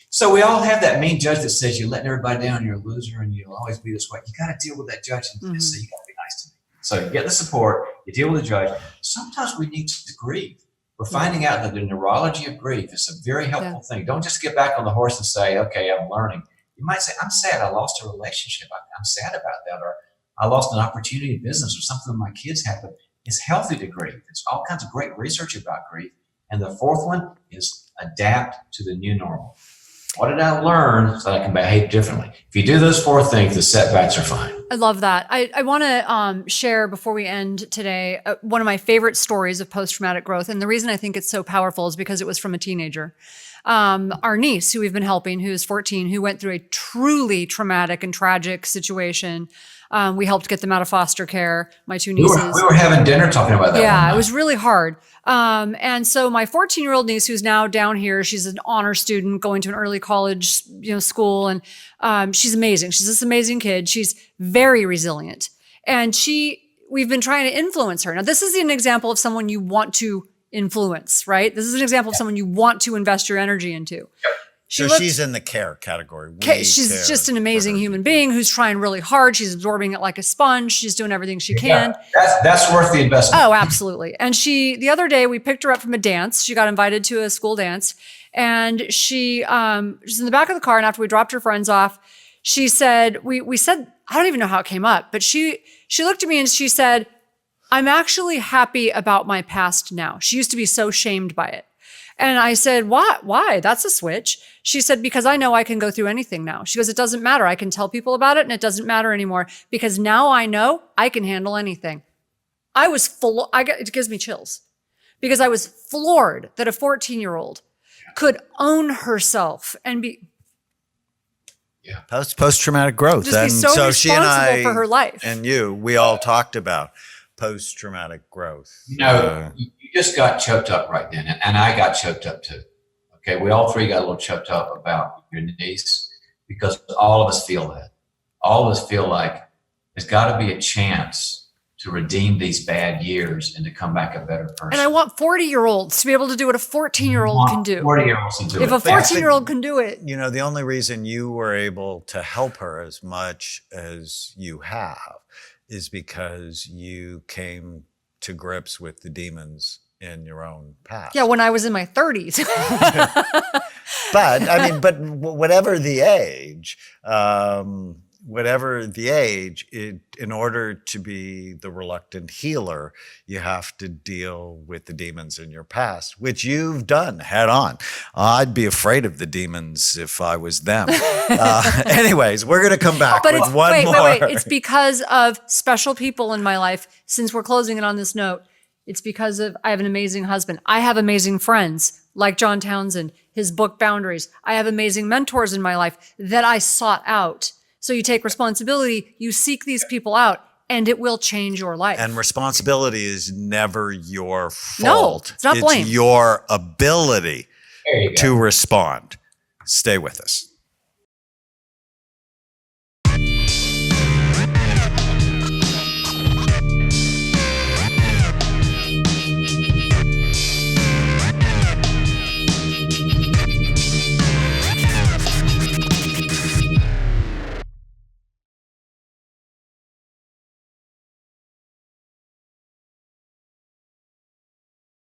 So we all have that mean judge that says you're letting everybody down, you're a loser, and you'll always be this way. You got to deal with that judge and say, you got to be nice to me. So you get the support, you deal with the judge. Sometimes we need to grieve. We're finding out that the neurology of grief is a very helpful thing. Don't just get back on the horse and say, okay, I'm learning. You might say, I'm sad I lost a relationship. I'm sad about that. Or I lost an opportunity in business or something that my kids have. But it's healthy to grieve. There's all kinds of great research about grief. And the fourth one is adapt to the new normal. What did I learn so that I can behave differently? If you do those four things, the setbacks are fine. I love that. I want to share before we end today one of my favorite stories of post-traumatic growth. And the reason I think it's so powerful is because it was from a teenager. Our niece, who we've been helping, who is 14, who went through a truly traumatic and tragic situation. We helped get them out of foster care, my two nieces. We were having dinner talking about that. Yeah, it was really hard. And so my 14-year-old niece, who's now down here, she's an honor student going to an early college, school. And she's amazing. She's this amazing kid. She's very resilient. And we've been trying to influence her. Now, this is an example of someone you want to influence, right? This is an example of someone you want to invest your energy into. Yep. She's in the care category. She's just an amazing human being who's trying really hard. She's absorbing it like a sponge. She's doing everything she can. That's worth the investment. Oh, absolutely. And the other day we picked her up from a dance. She got invited to a school dance, and she's in the back of the car. And after we dropped her friends off, she said, we said, I don't even know how it came up, but she looked at me and she said, I'm actually happy about my past now. She used to be so shamed by it. And I said, why? That's a switch. She said, because I know I can go through anything now. She goes, it doesn't matter. I can tell people about it and it doesn't matter anymore because now I know I can handle anything. It gives me chills because I was floored that a 14-year-old could own herself and be post-traumatic growth. Just be so responsible for her life. And we all talked about post-traumatic growth. You just got choked up right then, and I got choked up too. Okay, we all three got a little choked up about your niece because all of us feel that. All of us feel like there's got to be a chance to redeem these bad years and to come back a better person. And I want 40-year-olds to be able to do what a 14-year-old can do. 40-year-olds can do it. If a 14-year-old can do it. The only reason you were able to help her as much as you have is because you came to grips with the demons in your own past. Yeah, when I was in my 30s. But whatever the age, in order to be the reluctant healer, you have to deal with the demons in your past, which you've done head on. I'd be afraid of the demons if I was them. Anyways, we're going to come back with one more. Wait. It's because of special people in my life. Since we're closing it on this note, it's because I have an amazing husband. I have amazing friends like John Townsend, his book Boundaries. I have amazing mentors in my life that I sought out. So you take responsibility, you seek these people out, and it will change your life. And responsibility is never your fault. No, it's not blame. It's your ability to respond. Stay with us.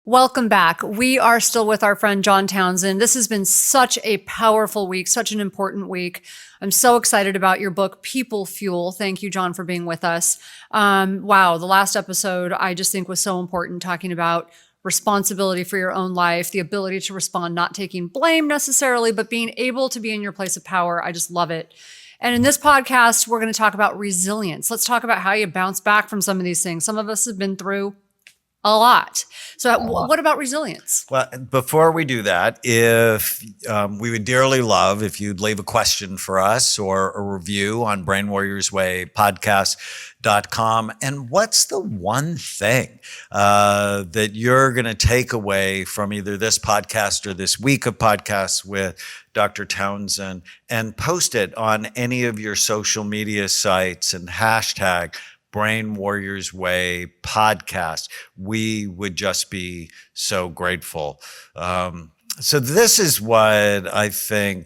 Welcome back. We are still with our friend John Townsend. This has been such a powerful week, such an important week. I'm so excited about your book, People Fuel. Thank you, John, for being with us. Wow, the last episode I just think was so important, talking about responsibility for your own life, the ability to respond, not taking blame necessarily, but being able to be in your place of power. I just love it. And in this podcast, we're going to talk about resilience. Let's talk about how you bounce back from some of these things. Some of us have been through a lot. So what about resilience? Well, before we do that, if we would dearly love if you'd leave a question for us or a review on brainwarriorswaypodcast.com. And what's the one thing that you're going to take away from either this podcast or this week of podcasts with Dr. Townsend, and post it on any of your social media sites and hashtag Brain Warriors Way podcast. We would just be so grateful. So this is what I think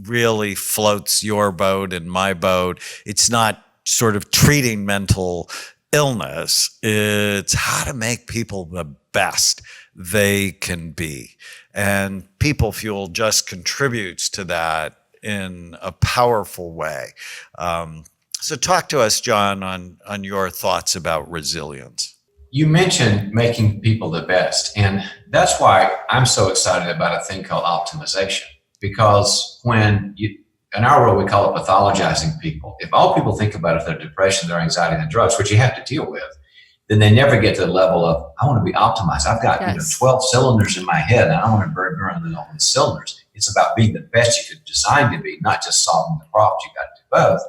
really floats your boat and my boat. It's not sort of treating mental illness. It's how to make people the best they can be. And People Fuel just contributes to that in a powerful way. So talk to us, John, on your thoughts about resilience. You mentioned making people the best, and that's why I'm so excited about a thing called optimization. Because in our world, we call it pathologizing people. If all people think about is their depression, their anxiety, and their drugs, which you have to deal with, then they never get to the level of, I want to be optimized. I've got 12 cylinders in my head, and I don't want to burn all the cylinders. It's about being the best you could design to be, not just solving the problems. You got to do both.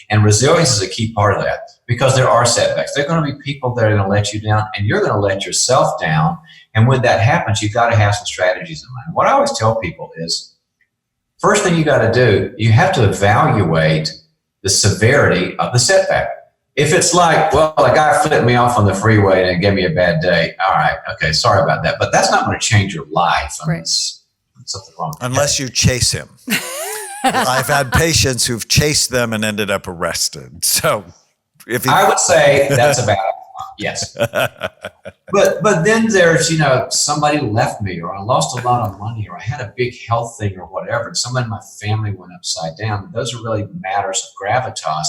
And resilience is a key part of that, because there are setbacks. There are going to be people that are going to let you down, and you're going to let yourself down. And when that happens, you've got to have some strategies in mind. What I always tell people is, first thing you got to do, you have to evaluate the severity of the setback. If it's like, well, a guy flipped me off on the freeway and gave me a bad day, all right, okay, sorry about that. But that's not going to change your life unless something wrong. Unless you chase him. I've had patients who've chased them and ended up arrested. So I would say that's about it. Yes. But then there's, somebody left me, or I lost a lot of money, or I had a big health thing or whatever, and somebody in my family went upside down. Those are really matters of gravitas.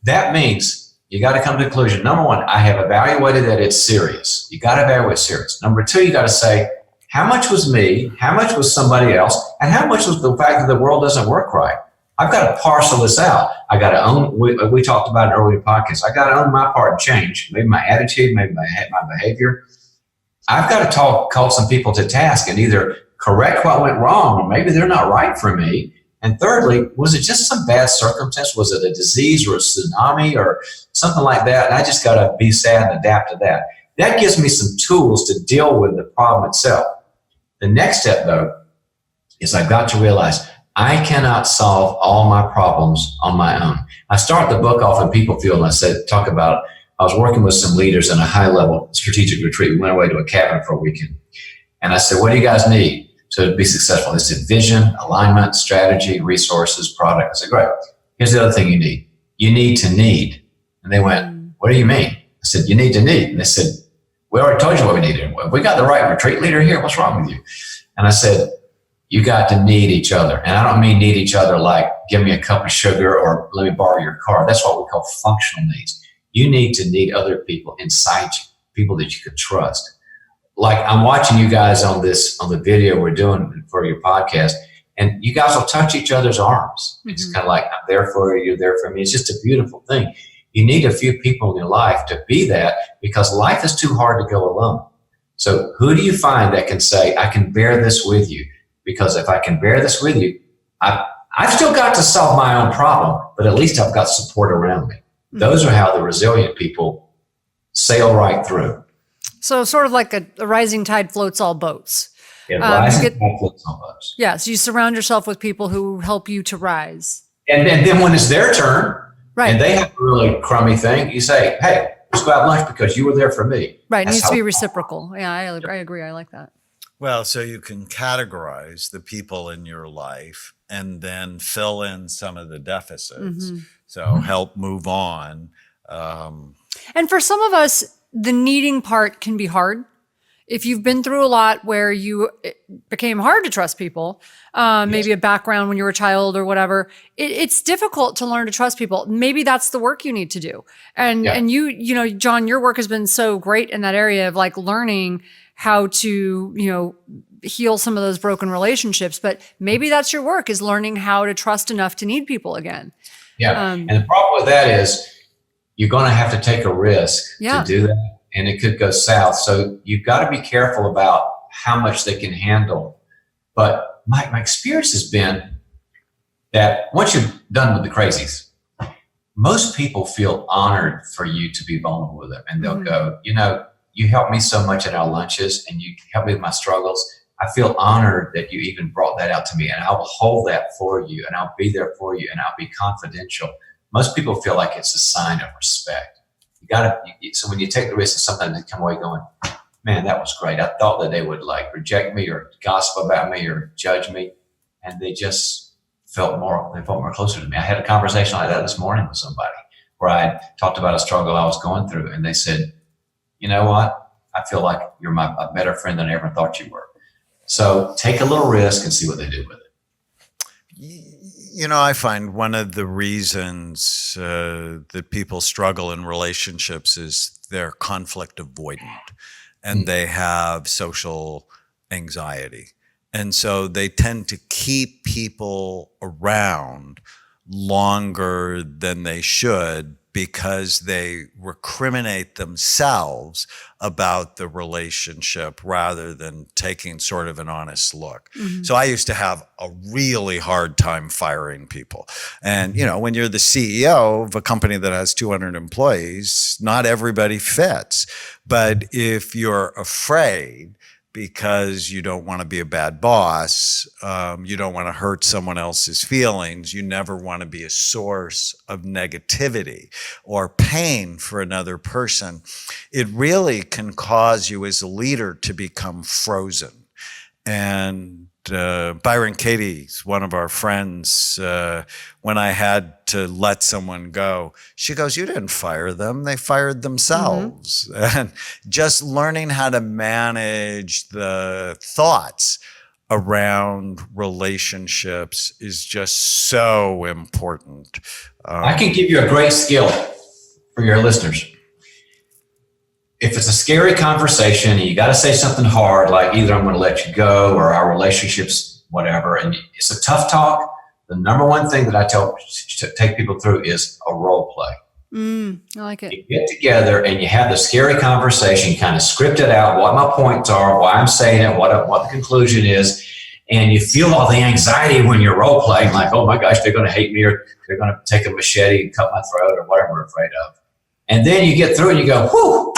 That means you got to come to the conclusion. Number one, I have evaluated that it's serious. You got to evaluate serious. Number two, you got to say, how much was me? How much was somebody else? And how much was the fact that the world doesn't work right? I've got to parcel this out. I got to own, we talked about it earlier podcasts. I got to own my part and change. Maybe my attitude, maybe my behavior. I've got to call some people to task and either correct what went wrong, or maybe they're not right for me. And thirdly, was it just some bad circumstance? Was it a disease or a tsunami or something like that? And I just got to be sad and adapt to that. That gives me some tools to deal with the problem itself. The next step, though, is I've got to realize I cannot solve all my problems on my own. I start the book off in People Fuel, and I was working with some leaders in a high-level strategic retreat. We went away to a cabin for a weekend. And I said, what do you guys need to be successful? They said, vision, alignment, strategy, resources, product. I said, great. Here's the other thing you need. You need to need. And they went, what do you mean? I said, you need to need. And they said, we already told you what we needed. We got the right retreat leader here. What's wrong with you? And I said, you got to need each other. And I don't mean need each other like give me a cup of sugar or let me borrow your car. That's what we call functional needs. You need to need other people inside you, people that you can trust. Like I'm watching you guys on the video we're doing for your podcast, and you guys will touch each other's arms. Mm-hmm. It's kind of like, I'm there for you, you're there for me. It's just a beautiful thing. You need a few people in your life to be that, because life is too hard to go alone. So who do you find that can say, I can bear this with you? Because if I can bear this with you, I've still got to solve my own problem, but at least I've got support around me. Mm-hmm. Those are how the resilient people sail right through. So sort of like a rising tide floats all boats. Yeah, rising tide floats all boats. Yeah, so you surround yourself with people who help you to rise. And then when it's their turn, right, and they have a really crummy thing, you say, hey, let's go have lunch because you were there for me. Right, it needs to be reciprocal. Yeah, I agree. I like that. Well, so you can categorize the people in your life and then fill in some of the deficits. Mm-hmm. So help move on. And for some of us, the needing part can be hard. If you've been through a lot where it became hard to trust people, maybe a background when you were a child or whatever, it's difficult to learn to trust people. Maybe that's the work you need to do. And you know, John, your work has been so great in that area of like learning how to, heal some of those broken relationships. But maybe that's your work, is learning how to trust enough to need people again. Yeah. And the problem with that is you're going to have to take a risk to do that. And it could go south. So you've got to be careful about how much they can handle. But my experience has been that once you're done with the crazies, most people feel honored for you to be vulnerable with them. And they'll go, you helped me so much at our lunches and you helped me with my struggles. I feel honored that you even brought that out to me, and I will hold that for you, and I'll be there for you, and I'll be confidential. Most people feel like it's a sign of respect. So when you take the risk, sometimes they come away going, man, that was great. I thought that they would like reject me or gossip about me or judge me. And they just felt more closer to me. I had a conversation like that this morning with somebody. where I talked about a struggle I was going through. And they said, you know what? I feel like you're a better friend than I ever thought you were. So take a little risk and see what they do with it. I find one of the reasons that people struggle in relationships is they're conflict avoidant and they have social anxiety. And so they tend to keep people around longer than they should because they recriminate themselves about the relationship rather than taking sort of an honest look. Mm-hmm. So I used to have a really hard time firing people. And, when you're the CEO of a company that has 200 employees, not everybody fits. But if you're afraid because you don't want to be a bad boss, you don't want to hurt someone else's feelings, you never want to be a source of negativity or pain for another person, it really can cause you as a leader to become frozen. And Byron Katie's one of our friends. When I had to let someone go, she goes, "You didn't fire them; they fired themselves." Mm-hmm. And just learning how to manage the thoughts around relationships is just so important. I can give you a great skill for your listeners. If it's a scary conversation and you got to say something hard, like either I'm going to let you go or our relationship's whatever, and it's a tough talk, the number one thing that I tell to take people through is a role play. I like it. You get together and you have the scary conversation, kind of script it out, what my points are, why I'm saying it, what the conclusion is, and you feel all the anxiety when you're role playing, like, oh my gosh, they're going to hate me, or they're going to take a machete and cut my throat, or whatever we're afraid of. And then you get through and you go, whew,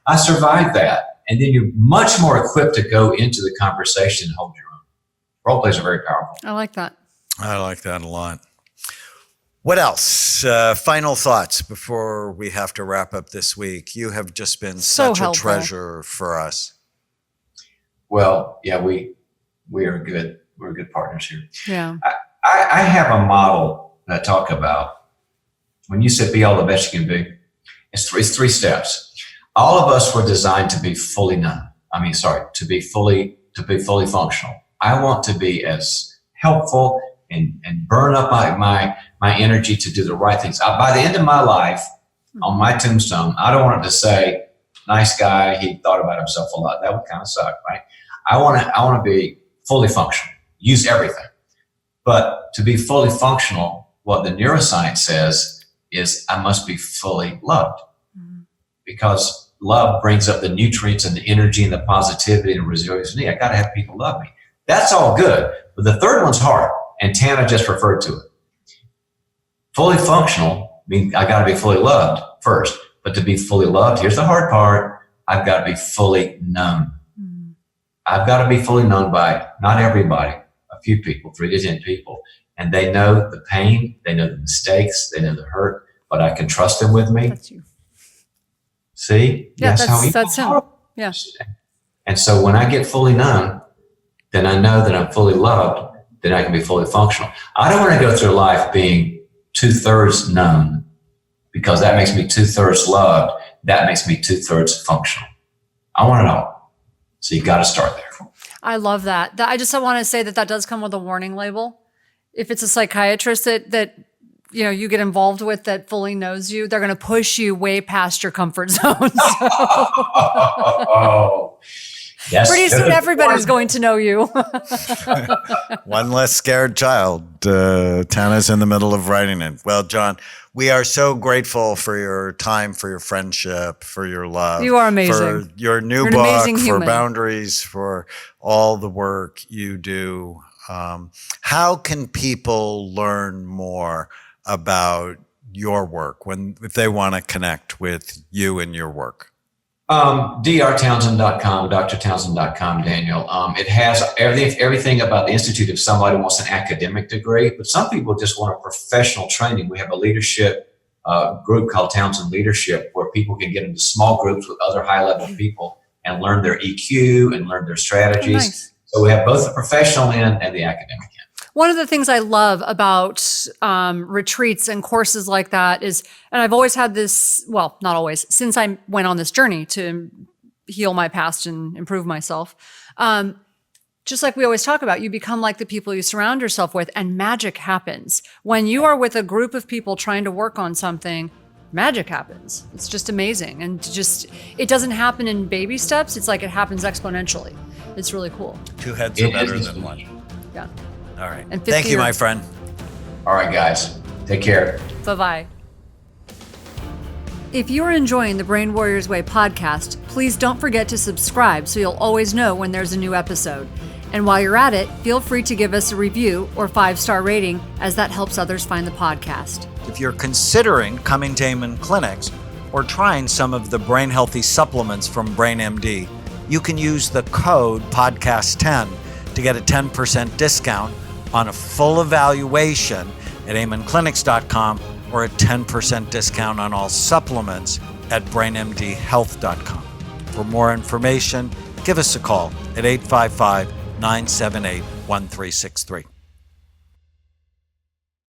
I survived that. And then you're much more equipped to go into the conversation and hold your own. Role plays are very powerful. I like that. I like that a lot. What else? Final thoughts before we have to wrap up this week. You have just been such a treasure for us. Well, yeah, we are good. We're good partners here. Yeah. I have a model that I talk about. When you said be all the best you can be, it's three steps. All of us were designed to be fully to be fully functional. I want to be as helpful and burn up my energy to do the right things. By the end of my life, on my tombstone, I don't want it to say, nice guy, he thought about himself a lot. That would kind of suck, right? I want to be fully functional, use everything. But to be fully functional, what the neuroscience says is I must be fully loved. Because love brings up the nutrients and the energy and the positivity and resilience. I got to have people love me. That's all good. But the third one's hard. And Tana just referred to it. Fully functional means I got to be fully loved first. But to be fully loved, here's the hard part. I've got to be fully known. I've got to be fully known by not everybody, a few people, 3 to 10 people. And they know the pain. They know the mistakes. They know the hurt. But I can trust them with me. That's you. See? Yeah, that's him. Yeah. And so when I get fully known, then I know that I'm fully loved, then I can be fully functional. I don't want to go through life being 2/3 known, because that makes me 2/3 loved. That makes me 2/3 functional. I want it all. So you got to start there. I love that. I just want to say that does come with a warning label. If it's a psychiatrist that you get involved with that fully knows you, they're going to push you way past your comfort zone. Oh, yes. Pretty soon everybody's going to know you. One less scared child. Tana's in the middle of writing it. Well, John, we are so grateful for your time, for your friendship, for your love. You are amazing. For your new book, for Boundaries, for all the work you do. How can people learn more about your work if they want to connect with you and your work? drtownsend.com, drtownsend.com, Daniel. It has everything about the Institute if somebody wants an academic degree, but some people just want a professional training. We have a leadership group called Townsend Leadership, where people can get into small groups with other high-level people and learn their EQ and learn their strategies. Oh, nice. So we have both the professional end and the academic end. One of the things I love about retreats and courses like that is, and I've always had this, well, not always, since I went on this journey to heal my past and improve myself. Just like we always talk about, you become like the people you surround yourself with, and magic happens. When you are with a group of people trying to work on something, magic happens. It's just amazing. And it doesn't happen in baby steps. It's like it happens exponentially. It's really cool. Two heads are better than one. Yeah. All right. And Thank you, 50 my friend. All right, guys. Take care. Bye-bye. If you're enjoying the Brain Warriors Way podcast, please don't forget to subscribe so you'll always know when there's a new episode. And while you're at it, feel free to give us a review or 5-star rating, as that helps others find the podcast. If you're considering coming to Amen Clinics or trying some of the brain healthy supplements from BrainMD, you can use the code podcast10 to get a 10% discount on a full evaluation at amenclinics.com or a 10% discount on all supplements at brainmdhealth.com. For more information, give us a call at 855-978-1363.